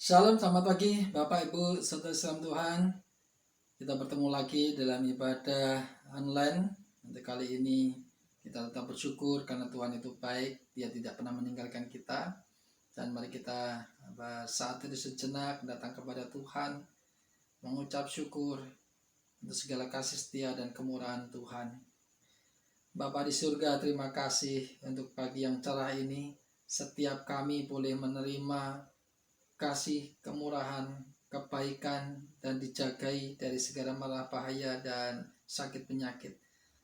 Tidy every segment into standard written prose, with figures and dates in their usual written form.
Shalom, selamat pagi Bapak Ibu saudara salam Tuhan. Kita bertemu lagi dalam ibadah online. Untuk kali ini kita tetap bersyukur karena Tuhan itu baik, Dia tidak pernah meninggalkan kita. Dan mari kita saat ini sejenak datang kepada Tuhan, mengucap syukur untuk segala kasih setia dan kemurahan Tuhan. Bapa di surga, terima kasih untuk pagi yang cerah ini. Setiap kami boleh menerima kasih, kemurahan, kebaikan, dan dijagai dari segala mara bahaya dan sakit penyakit.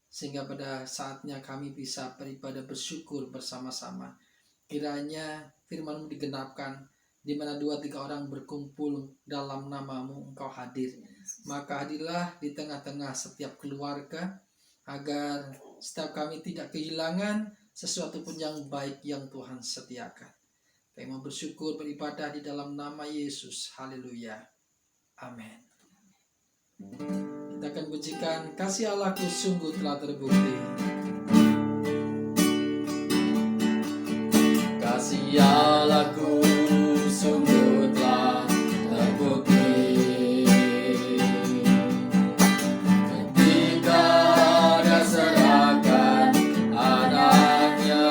Sehingga pada saatnya kami bisa beribadah bersyukur bersama-sama. Kiranya firman-Mu digenapkan, di mana 2-3 orang berkumpul dalam nama-Mu, Engkau hadir. Maka hadirlah di tengah-tengah setiap keluarga, agar setiap kami tidak kehilangan sesuatu pun yang baik yang Tuhan sediakan. Kami mau bersyukur beribadah di dalam nama Yesus. Haleluya. Amin. Kita akan pujikan kasih Allahku sungguh telah terbukti. Kasih Allahku sungguh telah terbukti ketika Dia serahkan anaknya.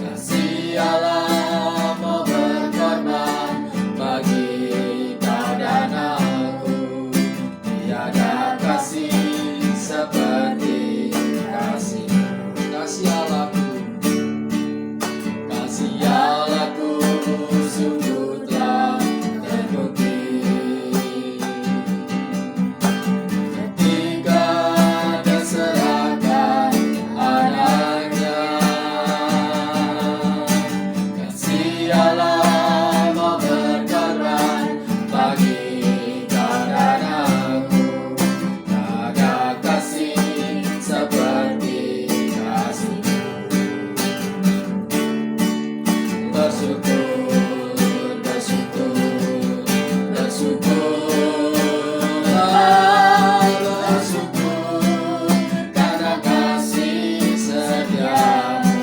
Kasih Allah mau berkorban bagi kau dan aku. Tiada kasih seperti kasih-Mu. Kasih Allahku sungguh telah terbukti ketika Dia serahkan anaknya. Kasih Allah mau berkorban bagi kau dan aku. Tiada kasih seperti kasih-Mu. Bersyukur karena kasih setiamu.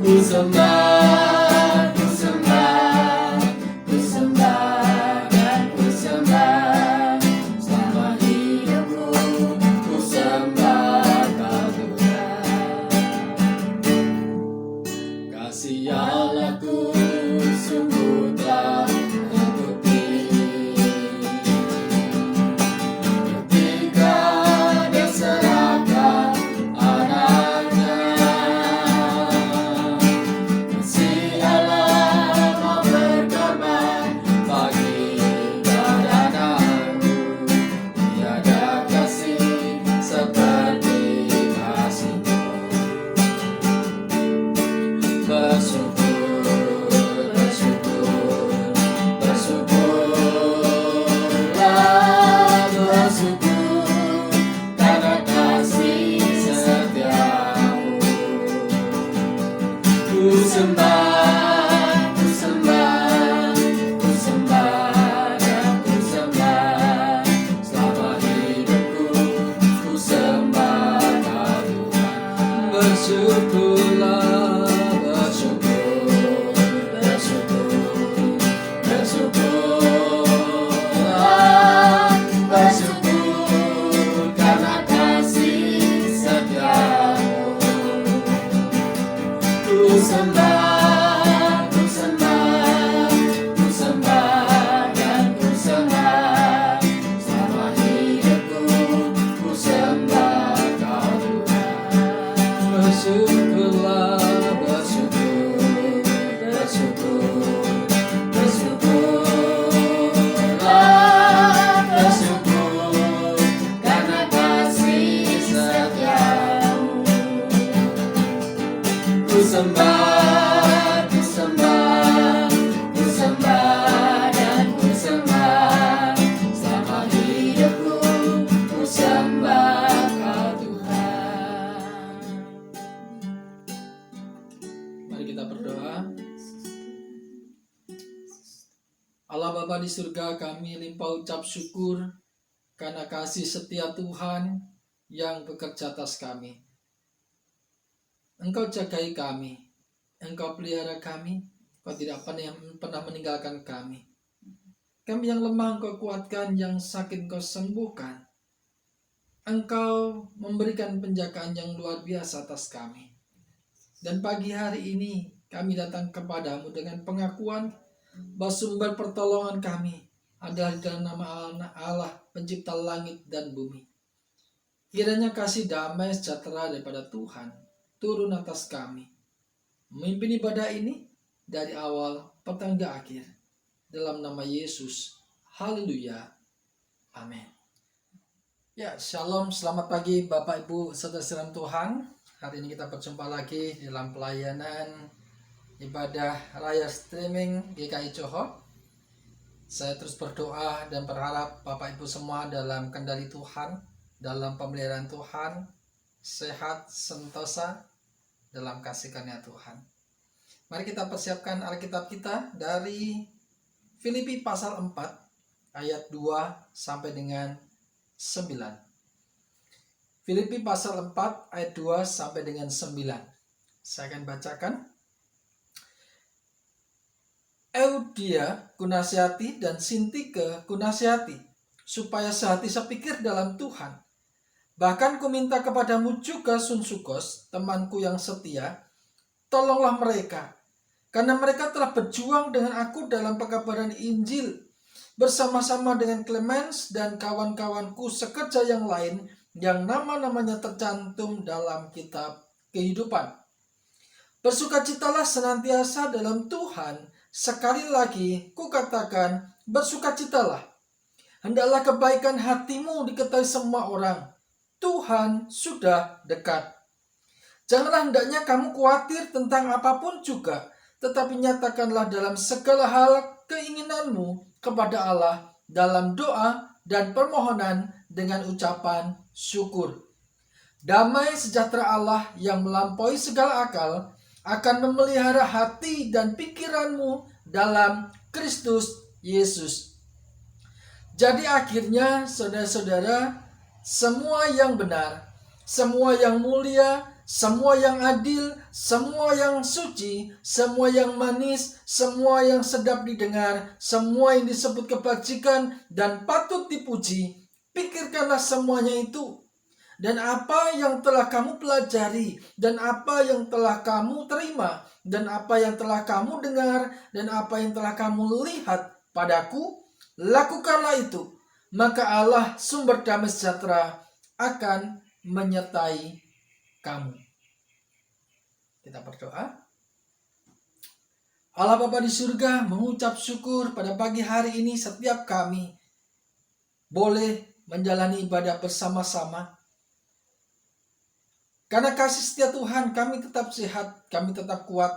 Ku sembah dan ku sembah selama hidupku. Ku sembah Kau Tuhan. Kasih Allahku sungguh telah terbukti ketika Dia serahkan anaknya. Kasih Allah mau berkorban bagi kau dan aku. Tiada kasih seperti kasih-Mu. Bersyukur karena kasih setiamu. Ku sembah dan ku sembah selama hidupku. Ku sembah Kau Tuhan. bersyukurlah. Bersyukur karena kasih setiamu. Ku sembah dan ku sembah selama hidupku. Ku sembah Kau Tuhan. Bersyukurlah. Bersyukur karena kasih setiamu. Ku sembah dan ku sembah selama hidupku. Ku sembah Kau Tuhan. Mari kita berdoa. Allah Bapa di surga, kami limpah ucap syukur karena kasih setia Tuhan yang bekerja atas kami. Engkau jagai kami, Engkau pelihara kami, Engkau tidak pernah meninggalkan kami. Kami yang lemah Engkau kuatkan, yang sakit Engkau sembuhkan. Engkau memberikan penjagaan yang luar biasa atas kami. Dan pagi hari ini kami datang kepadamu dengan pengakuan bahwa sumber pertolongan kami adalah di dalam nama Allah, pencipta langit dan bumi. Kiranya kasih damai sejahtera daripada Tuhan turun atas kami, memimpin ibadah ini dari awal petang hingga akhir. Dalam nama Yesus, haleluya, amin. Ya, shalom, selamat pagi Bapak Ibu saudara Tuhan. Hari ini kita berjumpa lagi dalam pelayanan ibadah raya streaming GKI Johor. Saya terus berdoa dan berharap Bapak Ibu semua dalam kendali Tuhan, dalam pemeliharaan Tuhan, sehat, sentosa, dalam kasih karunia Tuhan. Mari kita persiapkan Alkitab kita dari Filipi pasal 4 ayat 2 sampai dengan 9. Filipi pasal 4 ayat 2 sampai dengan 9. Saya akan bacakan. Eudia kunasihati dan Sintike kunasihati, supaya sehati sepikir dalam Tuhan. Bahkan kuminta kepadamu juga Sunsukos, temanku yang setia, tolonglah mereka, karena mereka telah berjuang dengan aku dalam pekabaran Injil, bersama-sama dengan Clemens dan kawan-kawanku sekerja yang lain yang nama-namanya tercantum dalam kitab kehidupan. Bersukacitalah senantiasa dalam Tuhan. Sekali lagi kukatakan, bersukacitalah. Hendaklah kebaikan hatimu diketahui semua orang. Tuhan sudah dekat. Janganlah hendaknya kamu khawatir tentang apapun juga, tetapi nyatakanlah dalam segala hal keinginanmu kepada Allah dalam doa dan permohonan dengan ucapan syukur. Damai sejahtera Allah yang melampaui segala akal akan memelihara hati dan pikiranmu dalam Kristus Yesus. Jadi akhirnya saudara-saudara, semua yang benar, semua yang mulia, semua yang adil, semua yang suci, semua yang manis, semua yang sedap didengar, semua yang disebut kebajikan dan patut dipuji, pikirkanlah semuanya itu. Dan apa yang telah kamu pelajari, dan apa yang telah kamu terima, dan apa yang telah kamu dengar, dan apa yang telah kamu lihat padaku, lakukanlah itu. Maka Allah sumber damai sejahtera akan menyertai kamu. Kita berdoa. Allah Bapa di surga, mengucap syukur pada pagi hari ini setiap kami boleh menjalani ibadah bersama-sama. Karena kasih setia Tuhan, kami tetap sehat, kami tetap kuat,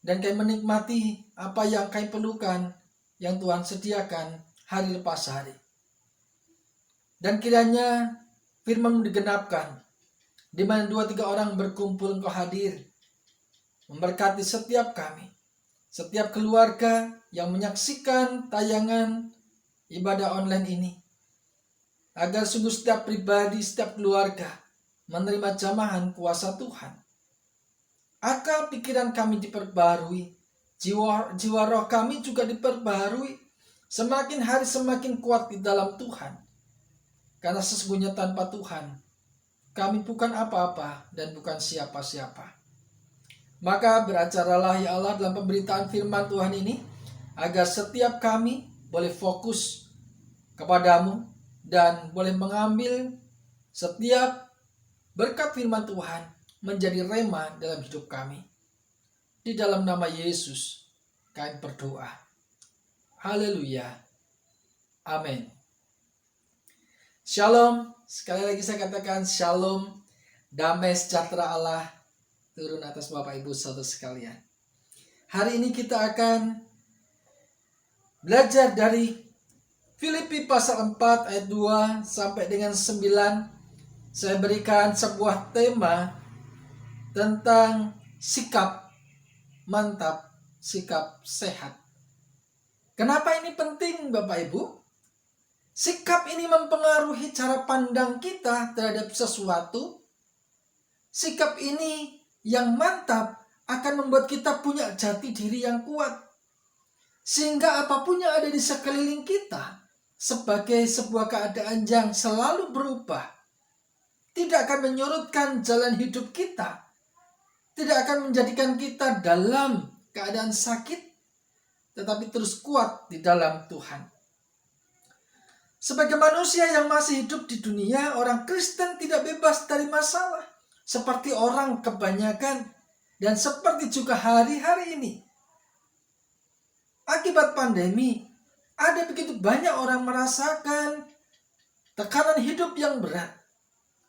dan kami menikmati apa yang kami perlukan, yang Tuhan sediakan hari lepas hari. Dan kiranya firman-Mu digenapkan, di mana 2-3 orang berkumpul Engkau hadir, memberkati setiap kami, setiap keluarga yang menyaksikan tayangan ibadah online ini, agar sungguh setiap pribadi, setiap keluarga menerima jamahan kuasa Tuhan. Akal pikiran kami diperbarui, jiwa roh kami juga diperbarui, semakin hari semakin kuat di dalam Tuhan. Karena sesungguhnya tanpa Tuhan, kami bukan apa-apa dan bukan siapa-siapa. Maka beracaralah ya Allah dalam pemberitaan firman Tuhan ini, agar setiap kami boleh fokus kepadamu dan boleh mengambil setiap berkat firman Tuhan menjadi rema dalam hidup kami. Di dalam nama Yesus kami berdoa. Haleluya. Amin. Shalom. Sekali lagi saya katakan shalom. Damai sejahtera Allah turun atas Bapak Ibu saudara sekalian. Hari ini kita akan belajar dari Filipi pasal 4 ayat 2 sampai dengan 9. Saya berikan sebuah tema tentang sikap mantap, sikap sehat. Kenapa ini penting Bapak Ibu? Sikap ini mempengaruhi cara pandang kita terhadap sesuatu. Sikap ini yang mantap akan membuat kita punya jati diri yang kuat. Sehingga apapun yang ada di sekeliling kita sebagai sebuah keadaan yang selalu berubah, tidak akan menyurutkan jalan hidup kita, tidak akan menjadikan kita dalam keadaan sakit, tetapi terus kuat di dalam Tuhan. Sebagai manusia yang masih hidup di dunia, orang Kristen tidak bebas dari masalah, seperti orang kebanyakan dan seperti juga hari-hari ini. Akibat pandemi, ada begitu banyak orang merasakan tekanan hidup yang berat.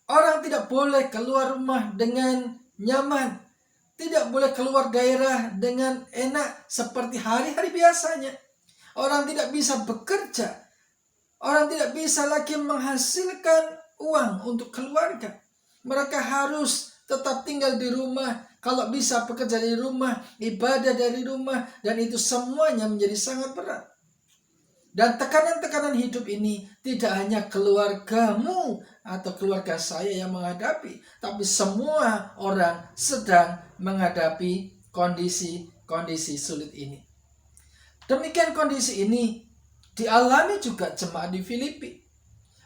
Orang tidak boleh keluar rumah dengan nyaman, tidak boleh keluar daerah dengan enak seperti hari-hari biasanya. Orang tidak bisa bekerja, orang tidak bisa lagi menghasilkan uang untuk keluarga. Mereka harus tetap tinggal di rumah, kalau bisa bekerja di rumah, ibadah dari rumah, dan itu semuanya menjadi sangat berat. Dan tekanan-tekanan hidup ini tidak hanya keluargamu atau keluarga saya yang menghadapi, tapi semua orang sedang menghadapi kondisi sulit ini. Demikian kondisi ini dialami juga jemaat di Filipi.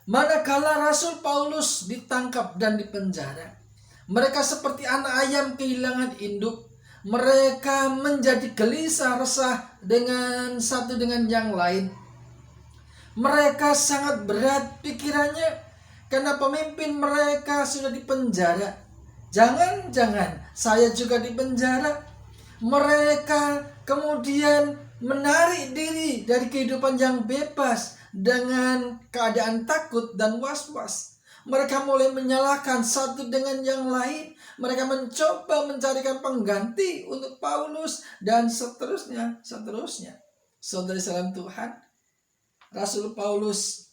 Manakala Rasul Paulus ditangkap dan dipenjara, mereka seperti anak ayam kehilangan induk. Mereka menjadi gelisah resah dengan satu dengan yang lain. Mereka sangat berat pikirannya karena pemimpin mereka sudah dipenjara. Jangan-jangan saya juga dipenjara. Mereka kemudian menarik diri dari kehidupan yang bebas dengan keadaan takut dan was-was. Mereka mulai menyalahkan satu dengan yang lain. Mereka mencoba mencarikan pengganti untuk Paulus dan seterusnya. Saudara salam Tuhan, Rasul Paulus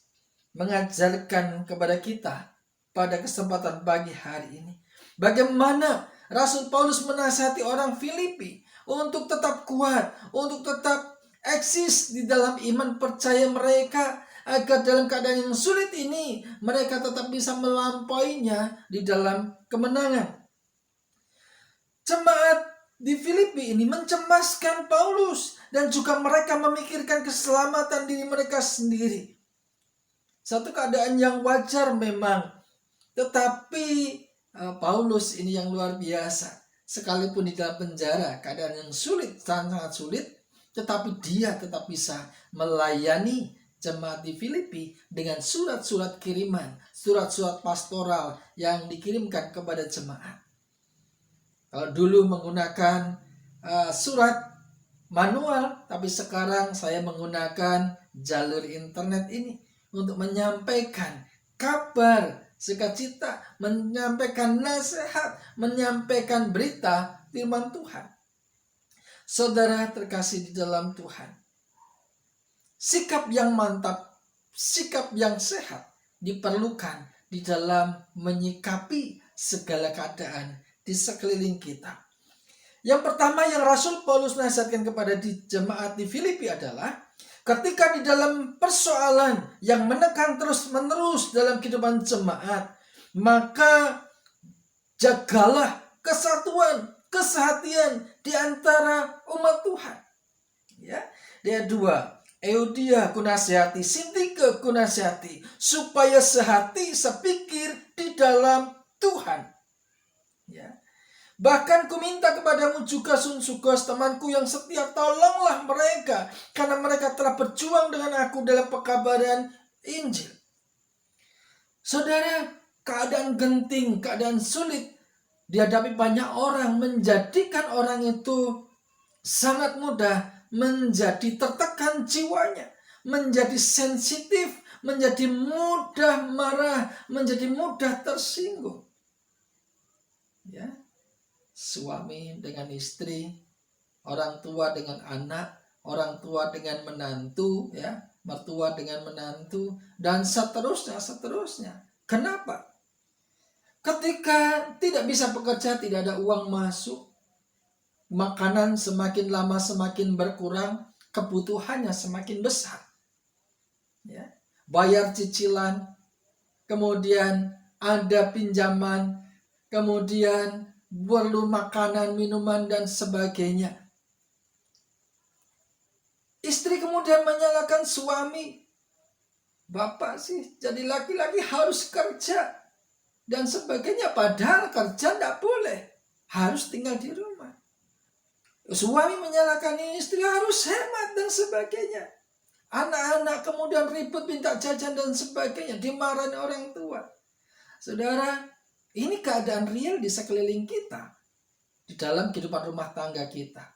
mengajarkan kepada kita pada kesempatan pagi hari ini bagaimana Rasul Paulus menasihati orang Filipi untuk tetap kuat, untuk tetap eksis di dalam iman percaya mereka, agar dalam keadaan yang sulit ini mereka tetap bisa melampauinya di dalam kemenangan. Jemaat di Filipi ini mencemaskan Paulus dan juga mereka memikirkan keselamatan diri mereka sendiri. Satu keadaan yang wajar memang, tetapi Paulus ini yang luar biasa. Sekalipun di dalam penjara, keadaan yang sulit, sangat sulit, tetapi dia tetap bisa melayani jemaat di Filipi dengan surat-surat kiriman, surat-surat pastoral yang dikirimkan kepada jemaat. Kalau dulu menggunakan surat manual, tapi sekarang saya menggunakan jalur internet ini untuk menyampaikan kabar sukacita, menyampaikan nasihat, menyampaikan berita firman Tuhan. Saudara terkasih di dalam Tuhan, sikap yang mantap, sikap yang sehat diperlukan di dalam menyikapi segala keadaan di sekeliling kita. Yang pertama yang Rasul Paulus nasihatkan kepada di jemaat di Filipi adalah ketika di dalam persoalan yang menekan terus-menerus dalam kehidupan jemaat, maka jagalah kesatuan, kesehatian di antara umat Tuhan. Ya, dia dua. Eudia kunasihati, Sintike kunasihati, supaya sehati sepikir di dalam Tuhan. Ya. Bahkan ku minta kepadamu juga Sunsukos, temanku yang setia, tolonglah mereka, karena mereka telah berjuang dengan aku dalam pekabaran Injil. Saudara, keadaan genting, keadaan sulit dihadapi banyak orang, menjadikan orang itu sangat mudah menjadi tertekan jiwanya, menjadi sensitif, menjadi mudah marah, menjadi mudah tersinggung. Ya, suami dengan istri, orang tua dengan anak, orang tua dengan menantu, ya, mertua dengan menantu, dan seterusnya. Kenapa? Ketika tidak bisa bekerja, tidak ada uang masuk, makanan semakin lama semakin berkurang, kebutuhannya semakin besar. Ya, bayar cicilan, kemudian ada pinjaman, kemudian perlu makanan, minuman, dan sebagainya. Istri kemudian menyalahkan suami. Bapak sih jadi laki-laki harus kerja dan sebagainya. Padahal kerja tidak boleh. Harus tinggal di rumah. Suami menyalahkan istri harus hemat dan sebagainya. Anak-anak kemudian ribut minta jajan dan sebagainya. Dimarahin orang tua. Saudara, ini keadaan real di sekeliling kita. Di dalam kehidupan rumah tangga kita.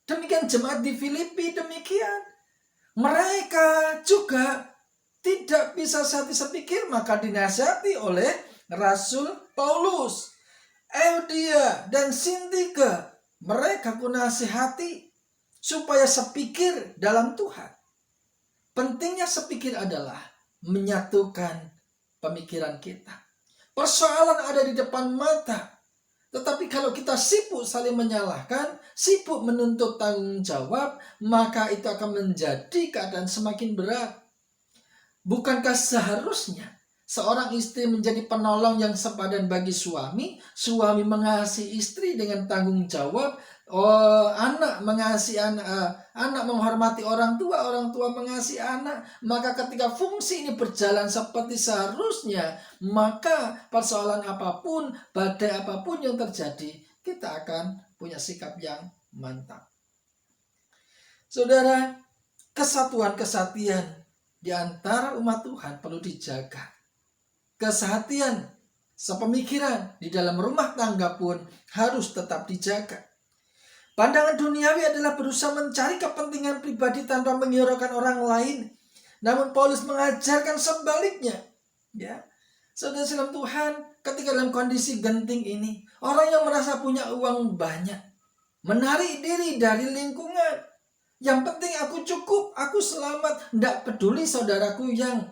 Demikian jemaat di Filipi demikian. Mereka juga tidak bisa sepikir, maka dinasihati oleh Rasul Paulus. Euodia dan Sintika, mereka kunasihati supaya sepikir dalam Tuhan. Pentingnya sepikir adalah menyatukan pemikiran kita. Persoalan ada di depan mata. Tetapi kalau kita sibuk saling menyalahkan, sibuk menuntut tanggung jawab, maka itu akan menjadi keadaan semakin berat. Bukankah seharusnya seorang istri menjadi penolong yang sepadan bagi suami, suami mengasihi istri dengan tanggung jawab, anak mengasihi anak menghormati orang tua mengasihi anak. Maka ketika fungsi ini berjalan seperti seharusnya, maka persoalan apapun, badai apapun yang terjadi, kita akan punya sikap yang mantap. Saudara, kesatuan-kesatian di antara umat Tuhan perlu dijaga. Kesehatian, sepemikiran di dalam rumah tangga pun harus tetap dijaga. Pandangan duniawi adalah berusaha mencari kepentingan pribadi tanpa menghiraukan orang lain. Namun Paulus mengajarkan sebaliknya. Ya, saudara Tuhan, ketika dalam kondisi genting ini, orang yang merasa punya uang banyak, menarik diri dari lingkungan. Yang penting aku cukup, aku selamat. Tidak peduli saudaraku yang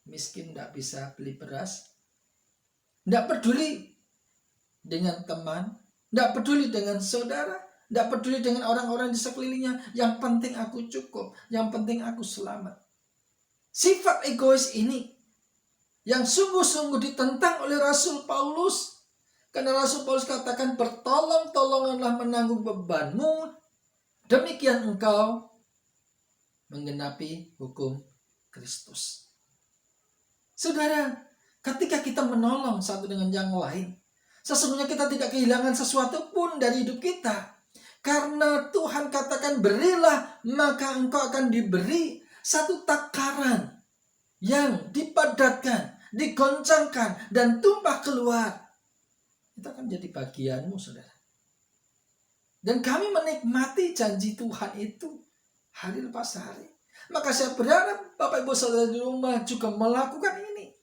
miskin tidak bisa beli beras. Tidak peduli dengan teman. Tidak peduli dengan saudara. Tidak peduli dengan orang-orang di sekelilingnya. Yang penting aku cukup. Yang penting aku selamat. Sifat egois ini yang sungguh-sungguh ditentang oleh Rasul Paulus. Karena Rasul Paulus katakan, bertolong-tolonganlah menanggung bebanmu. Demikian engkau menggenapi hukum Kristus. Saudara, ketika kita menolong satu dengan yang lain, sesungguhnya kita tidak kehilangan sesuatu pun dari hidup kita. Karena Tuhan katakan, berilah maka engkau akan diberi. Satu takaran yang dipadatkan, digoncangkan, dan tumpah keluar. Itu akan jadi bagianmu, saudara. Dan kami menikmati janji Tuhan itu hari lepas hari. Maka saya berharap Bapak Ibu Saudara di rumah juga melakukan ini.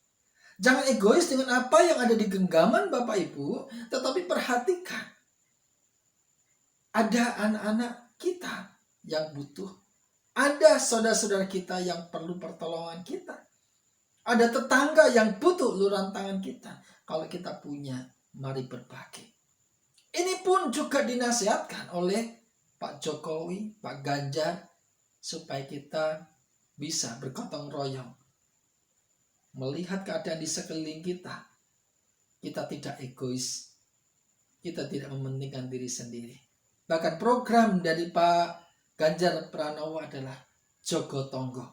Jangan egois dengan apa yang ada di genggaman Bapak Ibu, tetapi perhatikan. Ada anak-anak kita yang butuh. Ada saudara-saudara kita yang perlu pertolongan kita. Ada tetangga yang butuh uluran tangan kita. Kalau kita punya, mari berbagi. Ini pun juga dinasihatkan oleh Pak Jokowi, Pak Ganjar, supaya kita bisa bergotong royong. Melihat keadaan di sekeliling kita, kita tidak egois. Kita tidak mementingkan diri sendiri. Bahkan program dari Pak Ganjar Pranowo adalah Jogo Tonggo.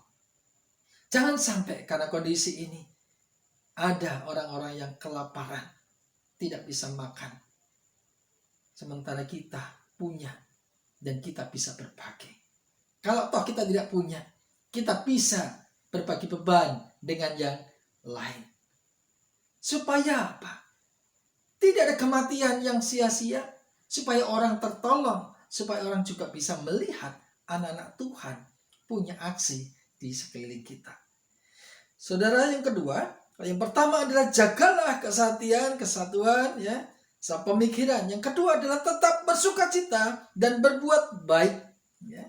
Jangan sampai karena kondisi ini ada orang-orang yang kelaparan, tidak bisa makan. Sementara kita punya dan kita bisa berbagi. Kalau toh kita tidak punya, kita bisa berbagi beban dengan yang lain. Supaya apa? Tidak ada kematian yang sia-sia. Supaya orang tertolong. Supaya orang juga bisa melihat anak-anak Tuhan punya aksi di sekeliling kita. Saudara, yang kedua, yang pertama adalah jagalah kesatuan, ya, pemikiran. Yang kedua adalah tetap bersukacita dan berbuat baik. Ya.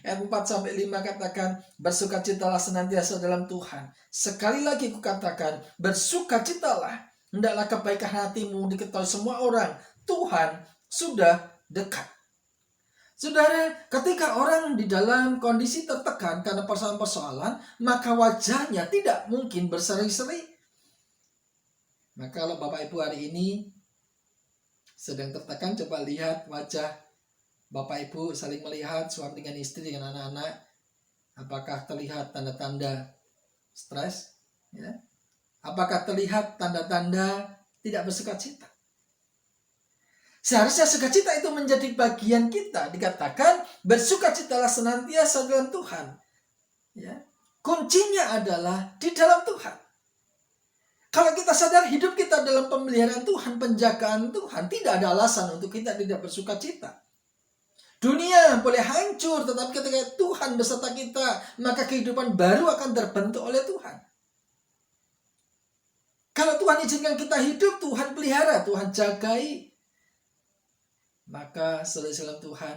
Ayat 4-5 katakan, bersukacitalah senantiasa dalam Tuhan. Sekali lagi kukatakan, bersukacitalah. Hendaklah kebaikan hatimu diketahui semua orang. Tuhan sudah dekat. Saudara, ketika orang di dalam kondisi tertekan karena persoalan-persoalan, maka wajahnya tidak mungkin berseri-seri. Maka kalau Bapak Ibu hari ini sedang tertekan, coba lihat wajah Bapak Ibu saling melihat, suami dengan istri, dengan anak-anak. Apakah terlihat tanda-tanda stres? Ya? Apakah terlihat tanda-tanda tidak bersukacita? Seharusnya sukacita itu menjadi bagian kita. Dikatakan bersukacitalah senantiasa dalam Tuhan. Ya. Kuncinya adalah di dalam Tuhan. Kalau kita sadar hidup kita dalam pemeliharaan Tuhan, penjagaan Tuhan, tidak ada alasan untuk kita tidak bersukacita. Dunia boleh hancur, tetapi ketika Tuhan beserta kita, maka kehidupan baru akan terbentuk oleh Tuhan. Kalau Tuhan izinkan kita hidup, Tuhan pelihara, Tuhan jagai, maka saudara Tuhan,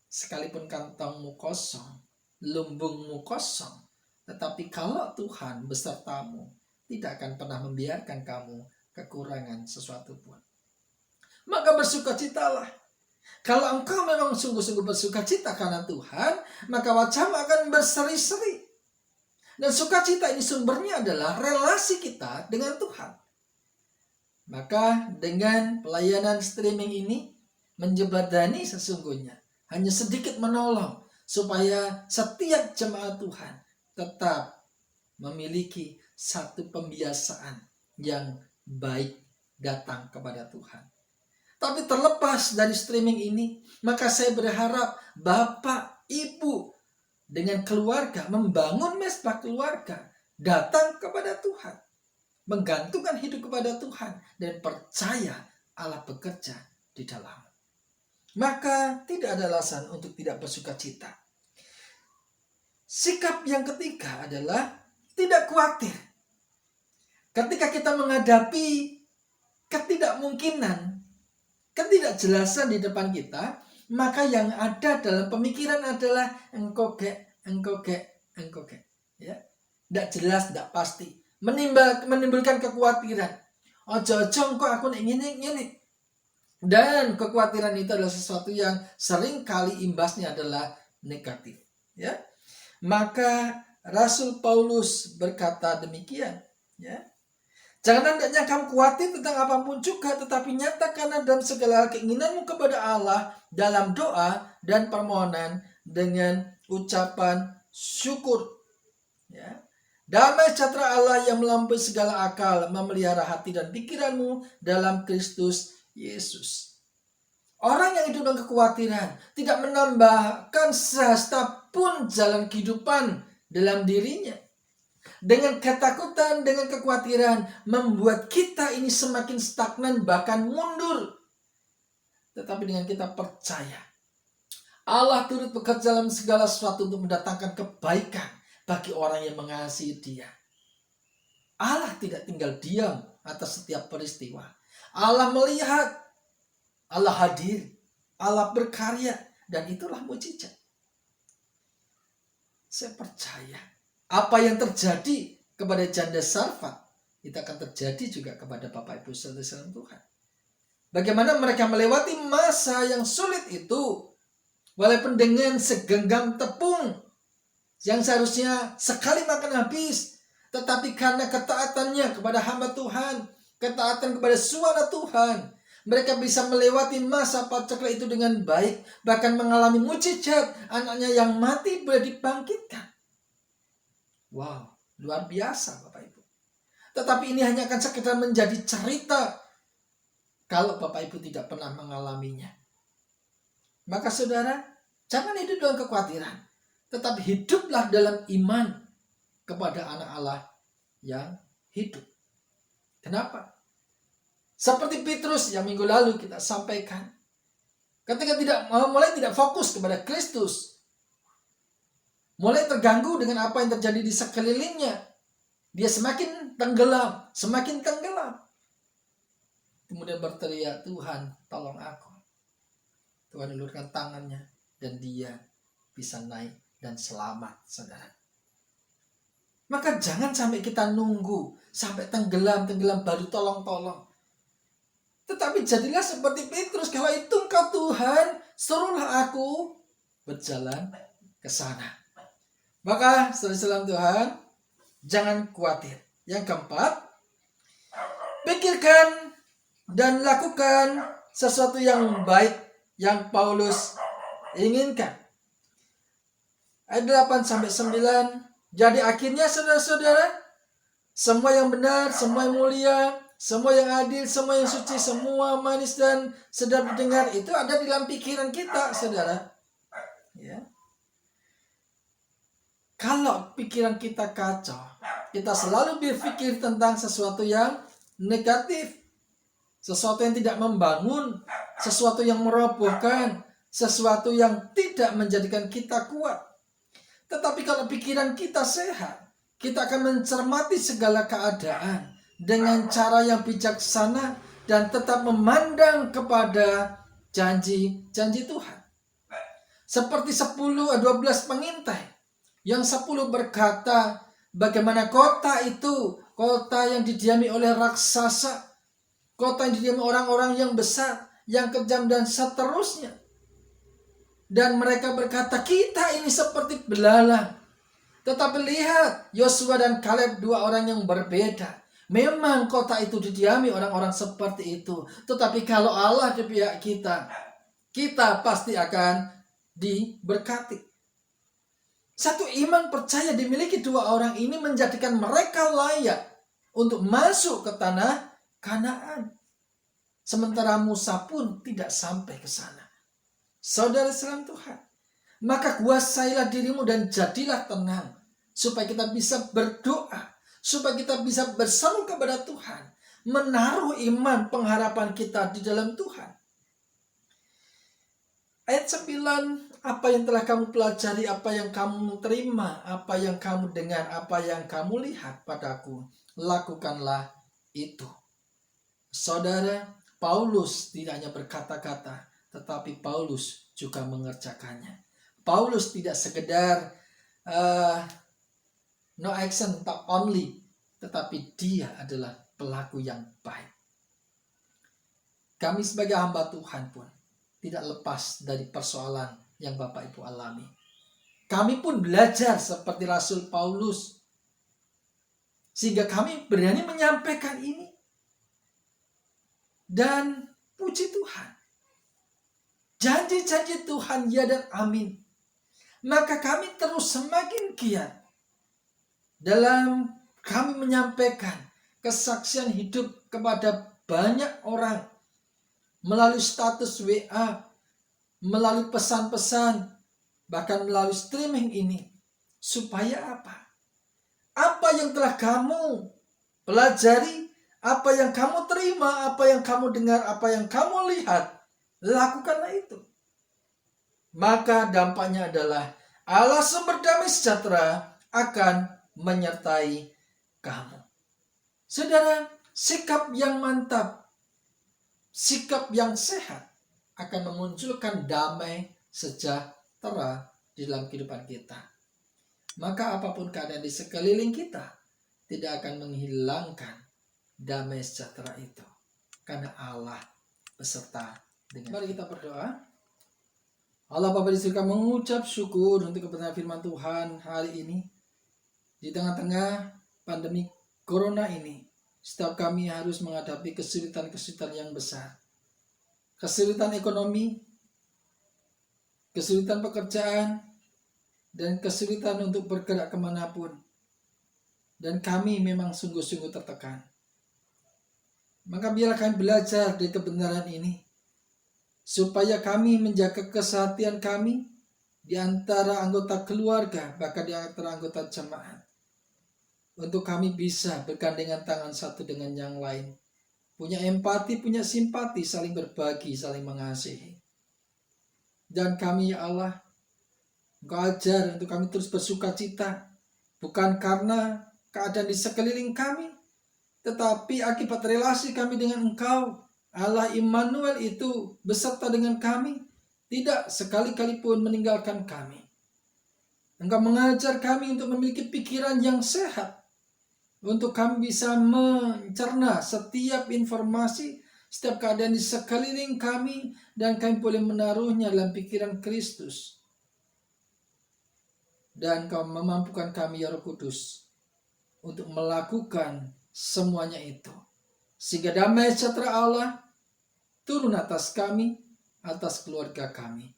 sekalipun kantongmu kosong, lumbungmu kosong, tetapi kalau Tuhan besertamu, tidak akan pernah membiarkan kamu kekurangan sesuatu pun. Maka bersukacitalah. Kalau engkau memang sungguh-sungguh bersukacita karena Tuhan, maka wajahmu akan berseri-seri. Dan sukacita ini sumbernya adalah relasi kita dengan Tuhan. Maka dengan pelayanan streaming ini menjembatani sesungguhnya hanya sedikit menolong supaya setiap jemaat Tuhan tetap memiliki satu pembiasaan yang baik datang kepada Tuhan. Tapi terlepas dari streaming ini, maka saya berharap Bapak, Ibu dengan keluarga membangun mesbah keluarga, datang kepada Tuhan, menggantungkan hidup kepada Tuhan, dan percaya Allah bekerja di dalam. Maka tidak ada alasan untuk tidak bersukacita. Sikap yang ketiga adalah tidak khawatir. Ketika kita menghadapi ketidakmungkinan, ketidakjelasan di depan kita, maka yang ada dalam pemikiran adalah engkau gek. Ya, tidak jelas, tidak pasti, menimbulkan kekhawatiran. Ojo-ojo kok aku ngene. Dan kekhawatiran itu adalah sesuatu yang sering kali imbasnya adalah negatif. Ya, maka Rasul Paulus berkata demikian. Ya, jangan hendaknya kamu khawatir tentang apapun juga, tetapi nyatakanlah dalam segala keinginanmu kepada Allah dalam doa dan permohonan dengan ucapan syukur. Ya. Damai sejahtera Allah yang melampaui segala akal memelihara hati dan pikiranmu dalam Kristus Yesus. Orang yang hidup dengan kekhawatiran tidak menambahkan sehasta pun jalan kehidupan dalam dirinya. Dengan ketakutan, dengan kekhawatiran membuat kita ini semakin stagnan, bahkan mundur. Tetapi dengan kita percaya Allah turut bekerja dalam segala sesuatu untuk mendatangkan kebaikan bagi orang yang mengasihi Dia. Allah tidak tinggal diam atas setiap peristiwa. Allah melihat, Allah hadir, Allah berkarya, dan itulah mukjizat. Saya percaya apa yang terjadi kepada janda Sarfat, itu akan terjadi juga kepada Bapak Ibu saudara Tuhan. Bagaimana mereka melewati masa yang sulit itu, walaupun dengan segenggam tepung yang seharusnya sekali makan habis, tetapi karena ketaatannya kepada hamba Tuhan, ketaatan kepada suara Tuhan, mereka bisa melewati masa paceklik itu dengan baik, bahkan mengalami mukjizat, anaknya yang mati boleh dibangkitkan. Wow, luar biasa Bapak Ibu. Tetapi ini hanya akan sekedar menjadi cerita kalau Bapak Ibu tidak pernah mengalaminya. Maka saudara, jangan hidup dengan kekhawatiran, tetapi hiduplah dalam iman kepada anak Allah yang hidup. Kenapa? Seperti Petrus yang minggu lalu kita sampaikan, ketika mulai tidak fokus kepada Kristus, mulai terganggu dengan apa yang terjadi di sekelilingnya, dia semakin tenggelam. Kemudian berteriak, Tuhan tolong aku. Tuhan ulurkan tangannya dan dia bisa naik dan selamat, saudara. Maka jangan sampai kita nunggu sampai tenggelam baru tolong. Tetapi jadilah seperti Petrus, kalau itu engkau Tuhan, suruhlah aku berjalan ke sana. Maka saudara Tuhan, jangan khawatir. Yang keempat, Pikirkan dan lakukan sesuatu yang baik yang Paulus inginkan. Ayat 8-9. Jadi akhirnya saudara-saudara, semua yang benar, semua yang mulia, semua yang adil, semua yang suci, semua manis dan sedap didengar, itu ada di dalam pikiran kita, saudara. Ya. Kalau pikiran kita kacau, kita selalu berpikir tentang sesuatu yang negatif, sesuatu yang tidak membangun, sesuatu yang merobohkan, sesuatu yang tidak menjadikan kita kuat. Tetapi kalau pikiran kita sehat, kita akan mencermati segala keadaan dengan cara yang bijaksana dan tetap memandang kepada janji-janji Tuhan. Seperti 12 pengintai. Yang 10 berkata, bagaimana kota itu, kota yang didiami oleh raksasa, kota yang didiami orang-orang yang besar, yang kejam dan seterusnya. Dan mereka berkata, kita ini seperti belalang. Tetapi lihat, Yosua dan Kaleb, 2 orang yang berbeda. Memang kota itu didiami orang-orang seperti itu. Tetapi kalau Allah di pihak kita, kita pasti akan diberkati. Satu iman percaya dimiliki 2 orang ini menjadikan mereka layak untuk masuk ke tanah Kanaan. Sementara Musa pun tidak sampai ke sana. Saudara salam Tuhan, maka kuasailah dirimu dan jadilah tenang, supaya kita bisa berdoa, supaya kita bisa berseru kepada Tuhan, menaruh iman pengharapan kita di dalam Tuhan. Ayat 9, apa yang telah kamu pelajari, apa yang kamu terima, apa yang kamu dengar, apa yang kamu lihat padaku, lakukanlah itu. Saudara, Paulus tidak hanya berkata-kata, tetapi Paulus juga mengerjakannya. Paulus tidak sekedar no action, tak only, tetapi dia adalah pelaku yang baik. Kami sebagai hamba Tuhan pun tidak lepas dari persoalan yang Bapak Ibu alami. Kami pun belajar seperti Rasul Paulus, sehingga kami berani menyampaikan ini. Dan puji Tuhan, janji-janji Tuhan ya dan amin. Maka kami terus semakin giat dalam kami menyampaikan kesaksian hidup kepada banyak orang melalui status WA, melalui pesan-pesan, bahkan melalui streaming ini. Supaya apa? Apa yang telah kamu pelajari, apa yang kamu terima, apa yang kamu dengar, apa yang kamu lihat, lakukanlah itu. Maka dampaknya adalah Allah sumber damai sejahtera akan menyertai kamu. Saudara, sikap yang mantap, sikap yang sehat akan memunculkan damai sejahtera di dalam kehidupan kita. Maka apapun keadaan di sekeliling kita tidak akan menghilangkan damai sejahtera itu. Karena Allah beserta dengan. Mari kita berdoa. Allah Bapa di surga, mengucap syukur untuk kebenaran firman Tuhan hari ini. Di tengah-tengah pandemi corona ini, setiap kami harus menghadapi kesulitan-kesulitan yang besar. Kesulitan ekonomi, kesulitan pekerjaan, dan kesulitan untuk bergerak kemanapun. Dan kami memang sungguh-sungguh tertekan. Maka biarlah kami belajar dari kebenaran ini, supaya kami menjaga kesehatan kami di antara anggota keluarga, bahkan di antara anggota jemaat. Untuk kami bisa bergandengan tangan satu dengan yang lain. Punya empati, punya simpati, saling berbagi, saling mengasihi. Dan kami ya Allah, Engkau ajar untuk kami terus bersuka cita. Bukan karena keadaan di sekeliling kami, tetapi akibat relasi kami dengan Engkau. Allah Immanuel itu beserta dengan kami, tidak sekali-kali pun meninggalkan kami. Engkau mengajar kami untuk memiliki pikiran yang sehat, untuk kami bisa mencerna setiap informasi, setiap keadaan di sekeliling kami, dan kami boleh menaruhnya dalam pikiran Kristus. Dan Engkau memampukan kami ya Roh Kudus untuk melakukan semuanya itu sehingga damai sejahtera Allah turun atas kami, atas keluarga kami.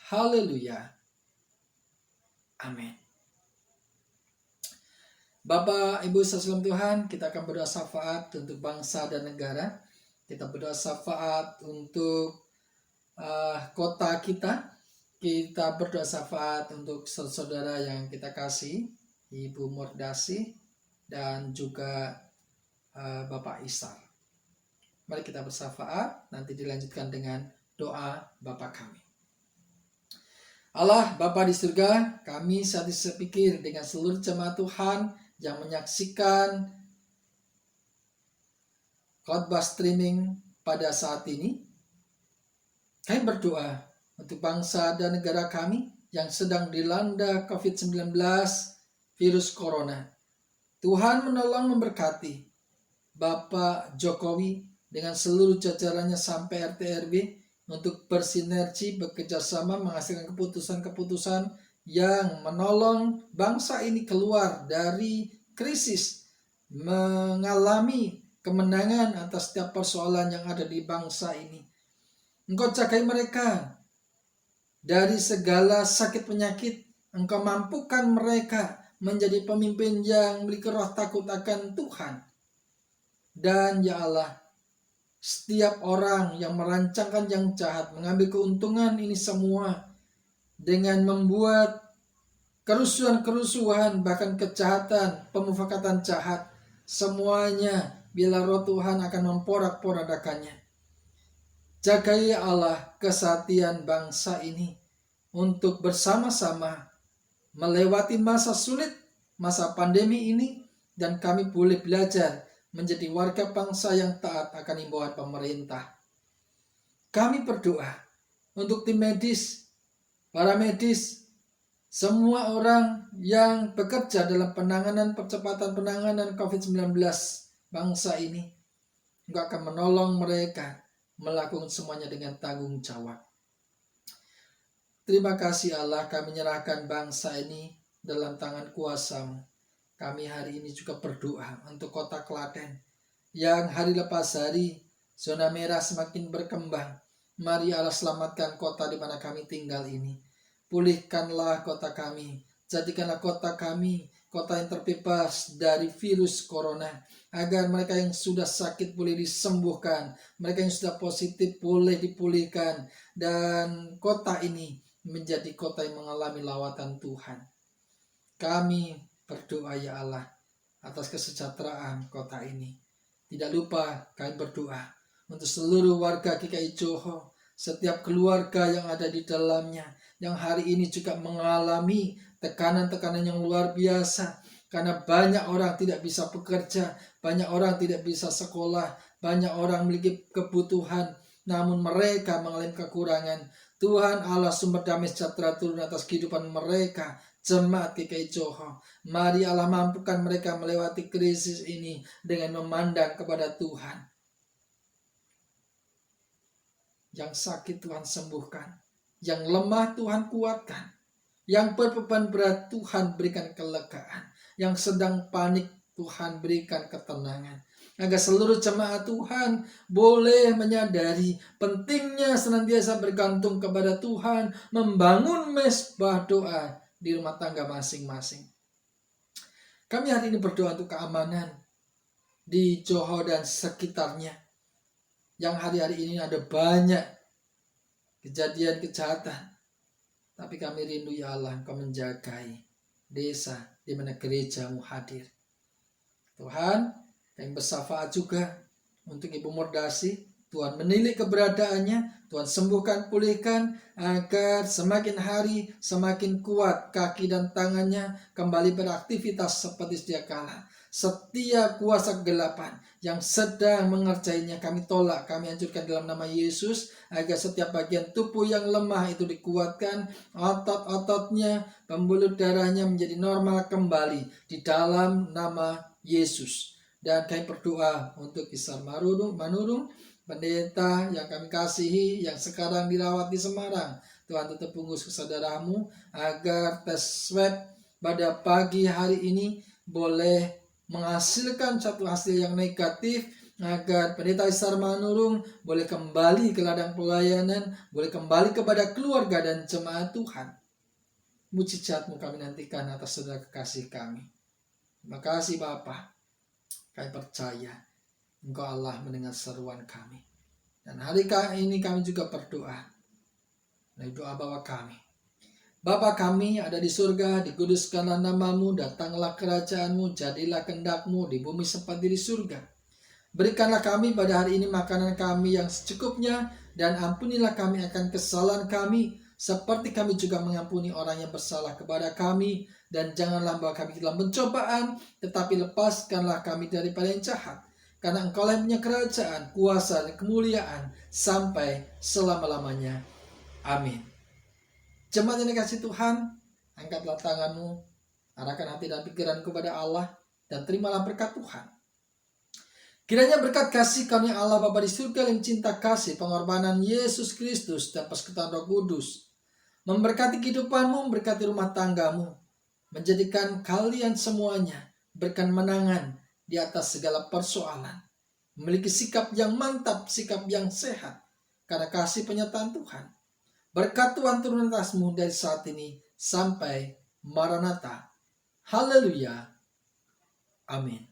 Haleluya. Amin. Bapak, Ibu, saudara Tuhan, kita akan berdoa syafaat untuk bangsa dan negara. Kita berdoa syafaat untuk kota kita. Kita berdoa syafaat untuk saudara yang kita kasih, Ibu Mordasi dan juga Bapak Isar. Mari kita bersyafaat, nanti dilanjutkan dengan doa Bapa kami. Allah Bapa di surga, kami saat ini sepikir dengan seluruh jemaat Tuhan yang menyaksikan khotbah streaming pada saat ini. Kami berdoa untuk bangsa dan negara kami yang sedang dilanda COVID-19 virus corona. Tuhan menolong memberkati Bapak Jokowi dengan seluruh jajarannya sampai RT RW untuk bersinergi, bekerjasama, menghasilkan keputusan-keputusan yang menolong bangsa ini keluar dari krisis, mengalami kemenangan atas setiap persoalan yang ada di bangsa ini. Engkau jagai mereka dari segala sakit penyakit. Engkau mampukan mereka menjadi pemimpin yang memiliki roh takut akan Tuhan. Dan ya Allah, setiap orang yang merancangkan yang jahat, mengambil keuntungan ini semua dengan membuat kerusuhan-kerusuhan, bahkan kejahatan, pemufakatan jahat, semuanya bila roh Tuhan akan memporak-porandakannya. Jagai Allah kesatian bangsa ini untuk bersama-sama melewati masa sulit, masa pandemi ini, dan kami boleh belajar menjadi warga bangsa yang taat akan himbauan pemerintah. Kami berdoa untuk tim medis, para medis, semua orang yang bekerja dalam percepatan penanganan COVID-19 bangsa ini. Engkau akan menolong mereka melakukan semuanya dengan tanggung jawab. Terima kasih Allah, kami menyerahkan bangsa ini dalam tangan kuasa-Mu. Kami hari ini juga berdoa untuk kota Klaten yang hari lepas hari zona merah semakin berkembang. Mari Allah selamatkan kota di mana kami tinggal ini. Pulihkanlah kota kami. Jadikanlah kota kami kota yang terbebas dari virus corona. Agar mereka yang sudah sakit boleh disembuhkan. Mereka yang sudah positif boleh dipulihkan. Dan kota ini menjadi kota yang mengalami lawatan Tuhan. Kami berdoa ya Allah atas kesejahteraan kota ini. Tidak lupa kami berdoa untuk seluruh warga GKI Johor, setiap keluarga yang ada di dalamnya, yang hari ini juga mengalami tekanan-tekanan yang luar biasa. Karena banyak orang tidak bisa bekerja, banyak orang tidak bisa sekolah, banyak orang memiliki kebutuhan, namun mereka mengalami kekurangan. Tuhan Allah sumber damai sejahtera turun atas kehidupan mereka. Jemaat GKI Johor, mari Allah mampukan mereka melewati krisis ini dengan memandang kepada Tuhan. Yang sakit Tuhan sembuhkan, yang lemah Tuhan kuatkan, yang berbeban berat Tuhan berikan kelegaan, yang sedang panik Tuhan berikan ketenangan. Agar seluruh jemaat Tuhan boleh menyadari pentingnya senantiasa bergantung kepada Tuhan, membangun mezbah doa di rumah tangga masing-masing. Kami hari ini berdoa untuk keamanan di Johor dan sekitarnya. Yang hari-hari ini ada banyak kejadian kejahatan. Tapi kami rindu ya Allah, Engkau menjagai desa di mana gereja-Mu hadir. Tuhan, kami bersyafaat juga untuk Ibu Mordasi. Tuhan menilik keberadaannya, Tuhan sembuhkan, pulihkan, agar semakin hari semakin kuat kaki dan tangannya kembali beraktivitas seperti sedia kala. Setiap kuasa kegelapan yang sedang mengerjainya kami tolak, kami hancurkan dalam nama Yesus, agar setiap bagian tubuh yang lemah itu dikuatkan, otot-ototnya, pembuluh darahnya menjadi normal kembali di dalam nama Yesus. Dan kami berdoa untuk Isar Manurung, pendeta yang kami kasihi, yang sekarang dirawat di Semarang. Tuhan tutup bungkus kesadaranmu agar tes swab pada pagi hari ini boleh menghasilkan satu hasil yang negatif, agar Pendeta Ishar Manurung boleh kembali ke ladang pelayanan, boleh kembali kepada keluarga dan jemaat Tuhan. Mujizat-Mu kami nantikan atas saudara kekasih kami. Terima kasih Bapa. Kami percaya Engkau Allah mendengar seruan kami. Dan hari ini kami juga berdoa. Dari doa Bapa kami. Bapa kami ada di surga, dikuduskanlah nama-Mu, datanglah kerajaan-Mu, jadilah kehendak-Mu di bumi seperti di surga. Berikanlah kami pada hari ini makanan kami yang secukupnya, dan ampunilah kami akan kesalahan kami, seperti kami juga mengampuni orang yang bersalah kepada kami. Dan janganlah bawa kami dalam pencobaan, tetapi lepaskanlah kami daripada yang jahat. Karena Engkau yang punya kerajaan, kuasa, dan kemuliaan sampai selama-lamanya. Amin. Jemaat yang dikasihi Tuhan, angkatlah tanganmu, arahkan hati dan pikiran kepada Allah, dan terimalah berkat Tuhan. Kiranya berkat kasih karunia Allah Bapa di surga yang cinta kasih, pengorbanan Yesus Kristus, dan persekutuan Roh Kudus memberkati kehidupanmu, memberkati rumah tanggamu, menjadikan kalian semuanya berkemenangan di atas segala persoalan, memiliki sikap yang mantap, sikap yang sehat, karena kasih penyertaan Tuhan. Berkat Tuhan turun atasmu dari saat ini sampai Maranatha. Haleluya. Amin.